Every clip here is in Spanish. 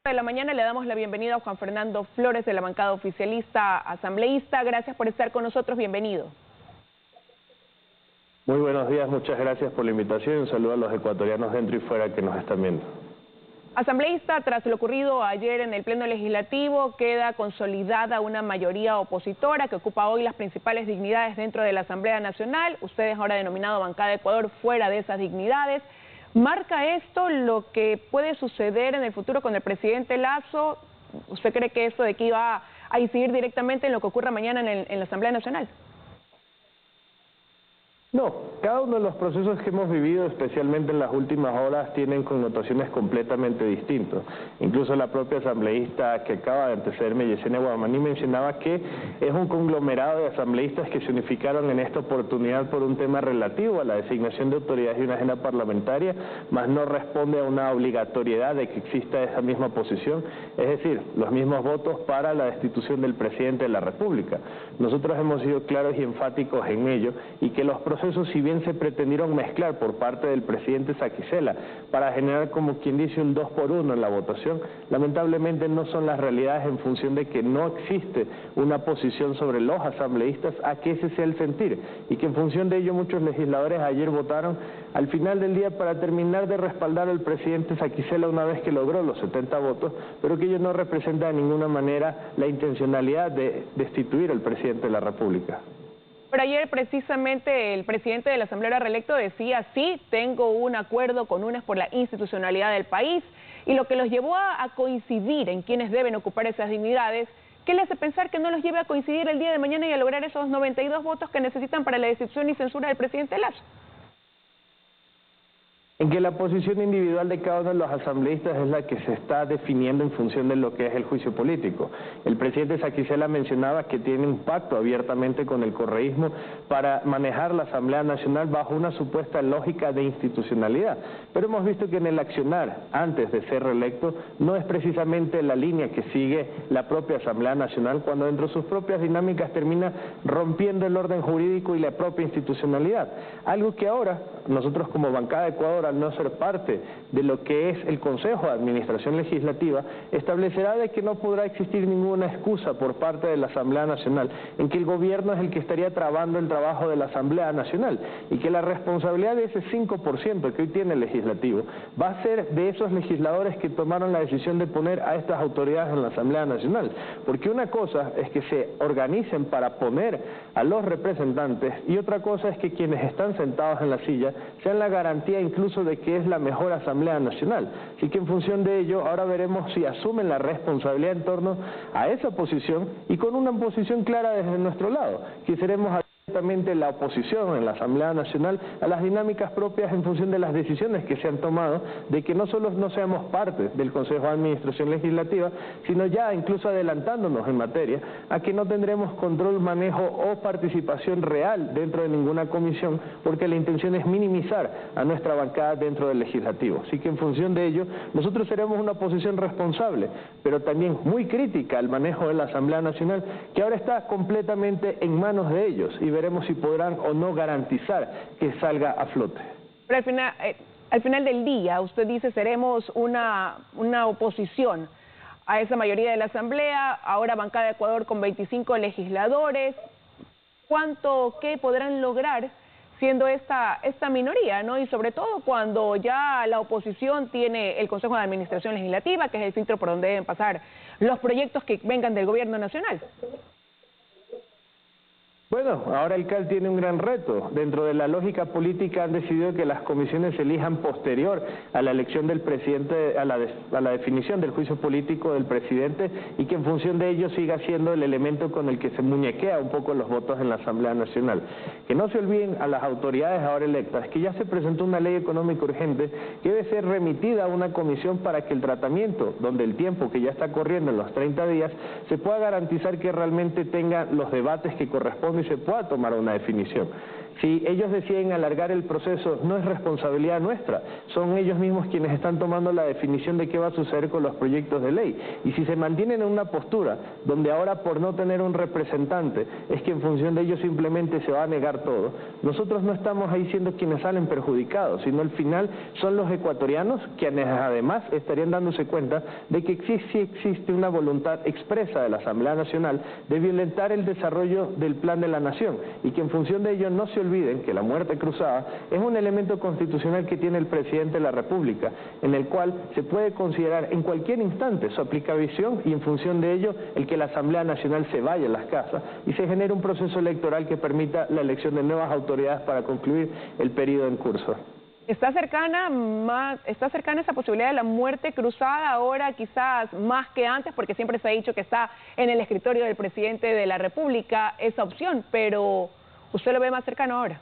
De la mañana le damos la bienvenida a Juan Fernando Flores de la bancada oficialista asambleísta. Gracias por estar con nosotros, bienvenido. Muy buenos días, muchas gracias por la invitación y un saludo a los ecuatorianos dentro y fuera que nos están viendo. Asambleísta, tras lo ocurrido ayer en el Pleno Legislativo, queda consolidada una mayoría opositora que ocupa hoy las principales dignidades dentro de la Asamblea Nacional. Ustedes ahora denominado Bancada Ecuador fuera de esas dignidades. ¿Marca esto lo que puede suceder en el futuro con el presidente Lasso? ¿Usted cree que esto de aquí va a incidir directamente en lo que ocurra mañana en la Asamblea Nacional? No, cada uno de los procesos que hemos vivido, especialmente en las últimas horas, tienen connotaciones completamente distintas. Incluso la propia asambleísta que acaba de antecederme, Yesenia Guamaní, mencionaba que es un conglomerado de asambleístas que se unificaron en esta oportunidad por un tema relativo a la designación de autoridades y una agenda parlamentaria, mas no responde a una obligatoriedad de que exista esa misma posición, es decir, los mismos votos para la destitución del presidente de la República. Nosotros hemos sido claros y enfáticos en ello, y que los procesos, si bien se pretendieron mezclar por parte del presidente Saquicela para generar, como quien dice, un 2 por 1 en la votación, lamentablemente no son las realidades en función de que no existe una posición sobre los asambleístas a que ese sea el sentir, y que en función de ello muchos legisladores ayer votaron al final del día para terminar de respaldar al presidente Saquicela una vez que logró los 70 votos, pero que ello no representa de ninguna manera la intencionalidad de destituir al presidente de la República. Pero ayer precisamente el presidente de la Asamblea reelecto decía: sí, tengo un acuerdo con UNES por la institucionalidad del país, y lo que los llevó a coincidir en quienes deben ocupar esas dignidades, ¿qué le hace pensar que no los lleve a coincidir el día de mañana y a lograr esos 92 votos que necesitan para la destitución y censura del presidente Lasso? En que la posición individual de cada uno de los asambleístas es la que se está definiendo en función de lo que es el juicio político. El presidente Saquicela mencionaba que tiene un pacto abiertamente con el correísmo para manejar la Asamblea Nacional bajo una supuesta lógica de institucionalidad. Pero hemos visto que en el accionar, antes de ser reelecto, no es precisamente la línea que sigue la propia Asamblea Nacional, cuando dentro de sus propias dinámicas termina rompiendo el orden jurídico y la propia institucionalidad. Algo que ahora nosotros como Bancada Ecuador, al no ser parte de lo que es el Consejo de Administración Legislativa, establecerá de que no podrá existir ninguna excusa por parte de la Asamblea Nacional en que el gobierno es el que estaría trabando el trabajo de la Asamblea Nacional, y que la responsabilidad de ese 5% que hoy tiene el legislativo va a ser de esos legisladores que tomaron la decisión de poner a estas autoridades en la Asamblea Nacional. Porque una cosa es que se organicen para poner a los representantes, y otra cosa es que quienes están sentados en la silla sean la garantía incluso de que es la mejor Asamblea Nacional. Así que en función de ello, ahora veremos si asumen la responsabilidad en torno a esa posición, y con una posición clara desde nuestro lado, que seremos abiertamente la oposición en la Asamblea Nacional a las dinámicas propias en función de las decisiones que se han tomado, de que no solo no seamos parte del Consejo de Administración Legislativa, sino ya incluso adelantándonos en materia a que no tendremos control, manejo o participación real dentro de ninguna comisión, porque la intención es minimizar a nuestra bancada dentro del Legislativo. Así que en función de ello, nosotros seremos una oposición responsable, pero también muy crítica al manejo de la Asamblea Nacional, que ahora está completamente en manos de ellos, y veremos si podrán o no garantizar que salga a flote. Pero al final del día, usted dice, seremos una oposición a esa mayoría de la Asamblea, ahora Bancada Ecuador con 25 legisladores. ¿Qué podrán lograr siendo esta minoría, ¿no? Y sobre todo cuando ya la oposición tiene el Consejo de Administración Legislativa, que es el filtro por donde deben pasar los proyectos que vengan del gobierno nacional. Bueno, ahora el CAL tiene un gran reto. Dentro de la lógica política han decidido que las comisiones se elijan posterior a la elección del presidente, a la definición del juicio político del presidente, y que en función de ello siga siendo el elemento con el que se muñequea un poco los votos en la Asamblea Nacional. Que no se olviden a las autoridades ahora electas que ya se presentó una ley económica urgente que debe ser remitida a una comisión para que el tratamiento, donde el tiempo que ya está corriendo en los 30 días, se pueda garantizar que realmente tenga los debates que corresponden y se pueda tomar una definición. Si ellos deciden alargar el proceso, no es responsabilidad nuestra, son ellos mismos quienes están tomando la definición de qué va a suceder con los proyectos de ley. Y si se mantienen en una postura donde ahora por no tener un representante es que en función de ello simplemente se va a negar todo, nosotros no estamos ahí siendo quienes salen perjudicados, sino al final son los ecuatorianos quienes además estarían dándose cuenta de que existe una voluntad expresa de la Asamblea Nacional de violentar el desarrollo del plan de la nación y que en función de ello no se olviden que la muerte cruzada es un elemento constitucional que tiene el presidente de la República, en el cual se puede considerar en cualquier instante su aplicación y en función de ello el que la Asamblea Nacional se vaya a las casas y se genere un proceso electoral que permita la elección de nuevas autoridades para concluir el periodo en curso. ¿Está cercana esa posibilidad de la muerte cruzada ahora quizás más que antes? Porque siempre se ha dicho que está en el escritorio del presidente de la República esa opción, pero ¿usted lo ve más cercano ahora?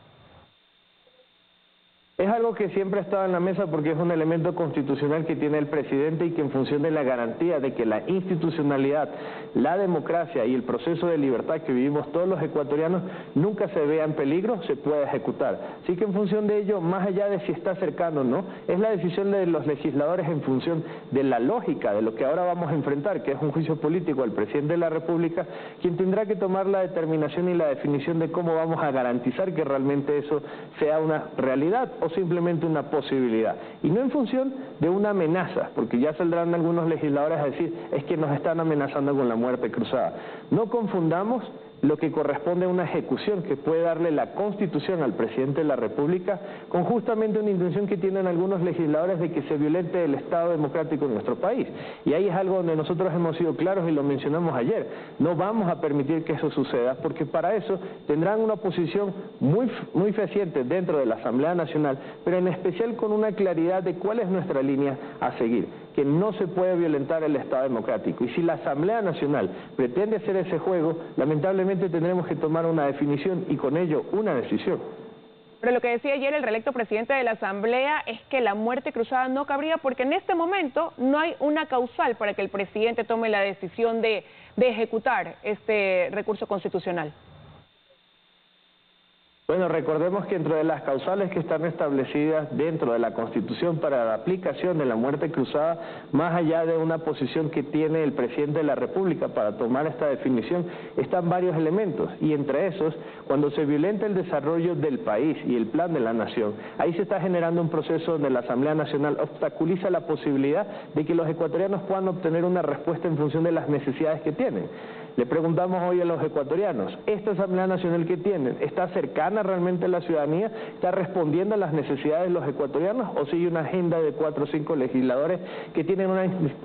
Es algo que siempre ha estado en la mesa porque es un elemento constitucional que tiene el presidente y que en función de la garantía de que la institucionalidad, la democracia y el proceso de libertad que vivimos todos los ecuatorianos nunca se vea en peligro, se puede ejecutar. Así que en función de ello, más allá de si está cercano o no, es la decisión de los legisladores en función de la lógica de lo que ahora vamos a enfrentar, que es un juicio político al presidente de la República, quien tendrá que tomar la determinación y la definición de cómo vamos a garantizar que realmente eso sea una realidad o simplemente una posibilidad, y no en función de una amenaza, porque ya saldrán algunos legisladores a decir es que nos están amenazando con la muerte cruzada. No confundamos lo que corresponde a una ejecución que puede darle la Constitución al presidente de la República con justamente una intención que tienen algunos legisladores de que se violente el Estado democrático en nuestro país. Y ahí es algo donde nosotros hemos sido claros y lo mencionamos ayer. No vamos a permitir que eso suceda porque para eso tendrán una posición muy fehaciente dentro de la Asamblea Nacional, pero en especial con una claridad de cuál es nuestra línea a seguir, que no se puede violentar el Estado democrático. Y si la Asamblea Nacional pretende hacer ese juego, lamentablemente tendremos que tomar una definición y con ello una decisión. Pero lo que decía ayer el reelecto presidente de la Asamblea es que la muerte cruzada no cabría porque en este momento no hay una causal para que el presidente tome la decisión de ejecutar este recurso constitucional. Bueno, recordemos que entre las causales que están establecidas dentro de la Constitución para la aplicación de la muerte cruzada, más allá de una posición que tiene el presidente de la República para tomar esta definición, están varios elementos, y entre esos, cuando se violenta el desarrollo del país y el plan de la nación, ahí se está generando un proceso donde la Asamblea Nacional obstaculiza la posibilidad de que los ecuatorianos puedan obtener una respuesta en función de las necesidades que tienen. Le preguntamos hoy a los ecuatorianos, ¿esta Asamblea Nacional que tienen está cercana realmente a la ciudadanía? ¿Está respondiendo a las necesidades de los ecuatorianos o sigue una agenda de 4 o 5 legisladores que tienen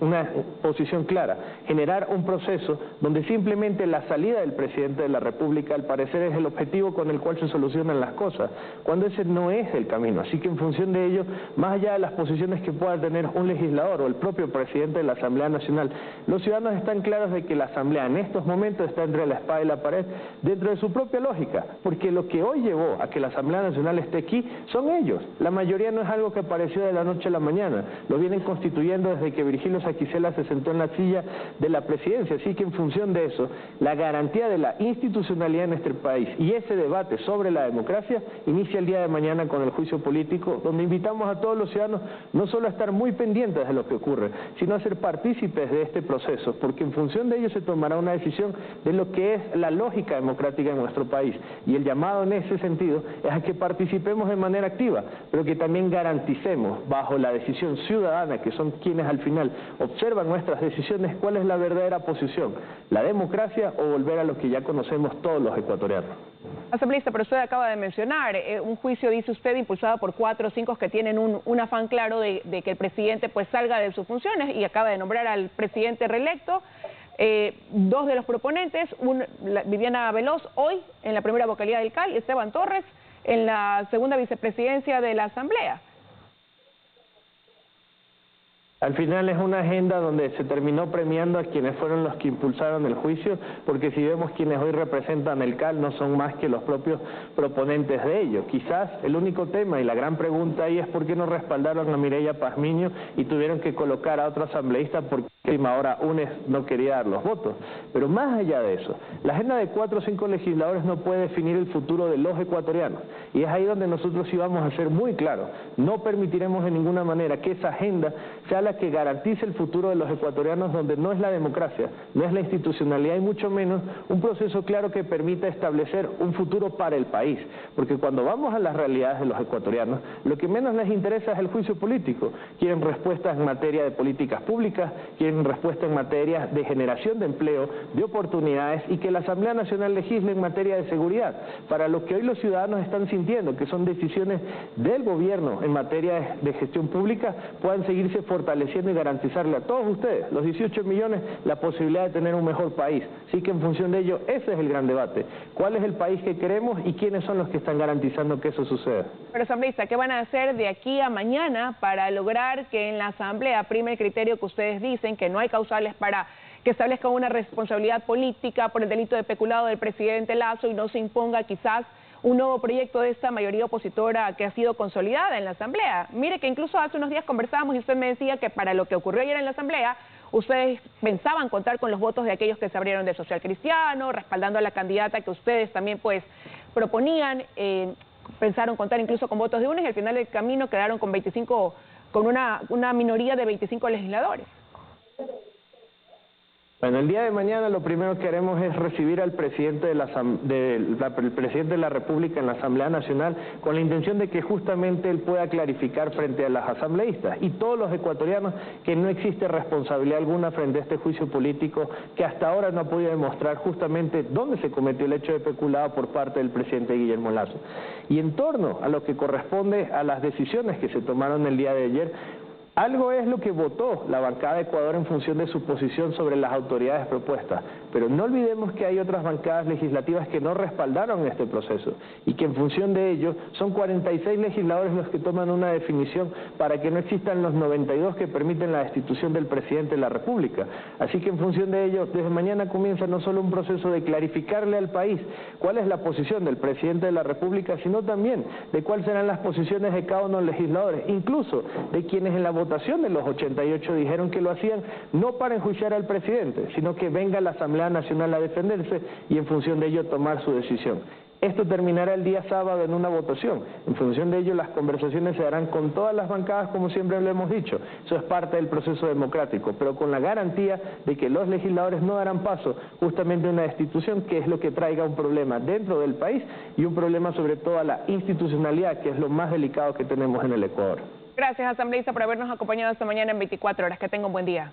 una posición clara? Generar un proceso donde simplemente la salida del presidente de la República al parecer es el objetivo con el cual se solucionan las cosas, cuando ese no es el camino. Así que en función de ello, más allá de las posiciones que pueda tener un legislador o el propio presidente de la Asamblea Nacional, los ciudadanos están claros de que la Asamblea en estos momentos está entre la espada y la pared dentro de su propia lógica, porque lo que hoy llevó a que la Asamblea Nacional esté aquí son ellos. La mayoría no es algo que apareció de la noche a la mañana, lo vienen constituyendo desde que Virgilio Saquicela se sentó en la silla de la presidencia, así que en función de eso, la garantía de la institucionalidad en nuestro país y ese debate sobre la democracia inicia el día de mañana con el juicio político, donde invitamos a todos los ciudadanos no solo a estar muy pendientes de lo que ocurre, sino a ser partícipes de este proceso, porque en función de ello se tomará una decisión de lo que es la lógica democrática en nuestro país, y el llamado en ese sentido es a que participemos de manera activa, pero que también garanticemos bajo la decisión ciudadana, que son quienes al final observan nuestras decisiones, cuál es la verdadera posición, la democracia o volver a lo que ya conocemos todos los ecuatorianos. Asambleísta, pero usted acaba de mencionar un juicio, dice usted, impulsado por 4 o 5 que tienen un afán claro de que el presidente pues salga de sus funciones, y acaba de nombrar al presidente reelecto. 2 de los proponentes, Viviana Veloz hoy en la primera vocalía del CAL y Esteban Torres en la segunda vicepresidencia de la Asamblea. Al final es una agenda donde se terminó premiando a quienes fueron los que impulsaron el juicio, porque si vemos quienes hoy representan el CAL no son más que los propios proponentes de ello. Quizás el único tema y la gran pregunta ahí es por qué no respaldaron a Mireya Pazmiño y tuvieron que colocar a otro asambleísta porque a última hora UNES no quería dar los votos. Pero más allá de eso, la agenda de 4 o 5 legisladores no puede definir el futuro de los ecuatorianos. Y es ahí donde nosotros sí vamos a ser muy claros. No permitiremos de ninguna manera que esa agenda sea la que garantice el futuro de los ecuatorianos, donde no es la democracia, no es la institucionalidad y mucho menos un proceso claro que permita establecer un futuro para el país. Porque cuando vamos a las realidades de los ecuatorianos, lo que menos les interesa es el juicio político. Quieren respuestas en materia de políticas públicas, quieren respuestas en materia de generación de empleo, de oportunidades y que la Asamblea Nacional legisle en materia de seguridad. Para lo que hoy los ciudadanos están sintiendo, que son decisiones del gobierno en materia de gestión pública, puedan seguirse fortaleciendo y garantizarle a todos ustedes, los 18 millones, la posibilidad de tener un mejor país. Así que en función de ello, ese es el gran debate. ¿Cuál es el país que queremos y quiénes son los que están garantizando que eso suceda? Pero, asambleísta, ¿qué van a hacer de aquí a mañana para lograr que en la Asamblea prime el criterio que ustedes dicen, que no hay causales para que establezcan una responsabilidad política por el delito de peculado del presidente Lazo y no se imponga quizás un nuevo proyecto de esta mayoría opositora que ha sido consolidada en la Asamblea? Mire que incluso hace unos días conversábamos y usted me decía que para lo que ocurrió ayer en la Asamblea, ustedes pensaban contar con los votos de aquellos que se abrieron del social cristiano, respaldando a la candidata que ustedes también pues proponían, pensaron contar incluso con votos de UNES y al final del camino quedaron con 25, con una minoría de 25 legisladores. Bueno, el día de mañana lo primero que haremos es recibir al presidente el presidente de la República en la Asamblea Nacional con la intención de que justamente él pueda clarificar frente a las asambleístas y todos los ecuatorianos que no existe responsabilidad alguna frente a este juicio político que hasta ahora no ha podido demostrar justamente dónde se cometió el hecho de peculado por parte del presidente Guillermo Lazo. Y en torno a lo que corresponde a las decisiones que se tomaron el día de ayer, algo es lo que votó la bancada de Ecuador en función de su posición sobre las autoridades propuestas, pero no olvidemos que hay otras bancadas legislativas que no respaldaron este proceso y que en función de ello son 46 legisladores los que toman una definición para que no existan los 92 que permiten la destitución del presidente de la República. Así que en función de ello, desde mañana comienza no solo un proceso de clarificarle al país cuál es la posición del presidente de la República, sino también de cuáles serán las posiciones de cada uno de los legisladores, incluso de quienes en la votación de los 88 dijeron que lo hacían no para enjuiciar al presidente, sino que venga la Asamblea Nacional a defenderse y en función de ello tomar su decisión. Esto terminará el día sábado en una votación. En función de ello las conversaciones se harán con todas las bancadas como siempre lo hemos dicho. Eso es parte del proceso democrático, pero con la garantía de que los legisladores no darán paso justamente a una destitución que es lo que traiga un problema dentro del país y un problema sobre todo a la institucionalidad, que es lo más delicado que tenemos en el Ecuador. Gracias, asambleísta, por habernos acompañado esta mañana en 24 horas. Que tenga un buen día.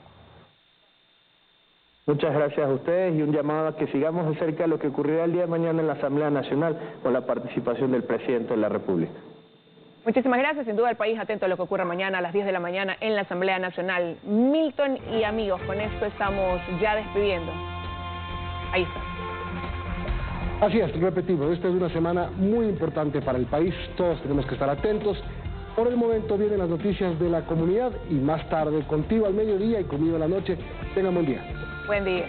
Muchas gracias a ustedes y un llamado a que sigamos de cerca lo que ocurrirá el día de mañana en la Asamblea Nacional con la participación del presidente de la República. Muchísimas gracias. Sin duda el país atento a lo que ocurra mañana a las 10 de la mañana en la Asamblea Nacional. Milton y amigos, con esto estamos ya despidiendo. Ahí está. Así es, repetimos, esta es una semana muy importante para el país, todos tenemos que estar atentos. Por el momento vienen las noticias de la comunidad y más tarde contigo al mediodía y conmigo a la noche. Tengan buen día. Buen día.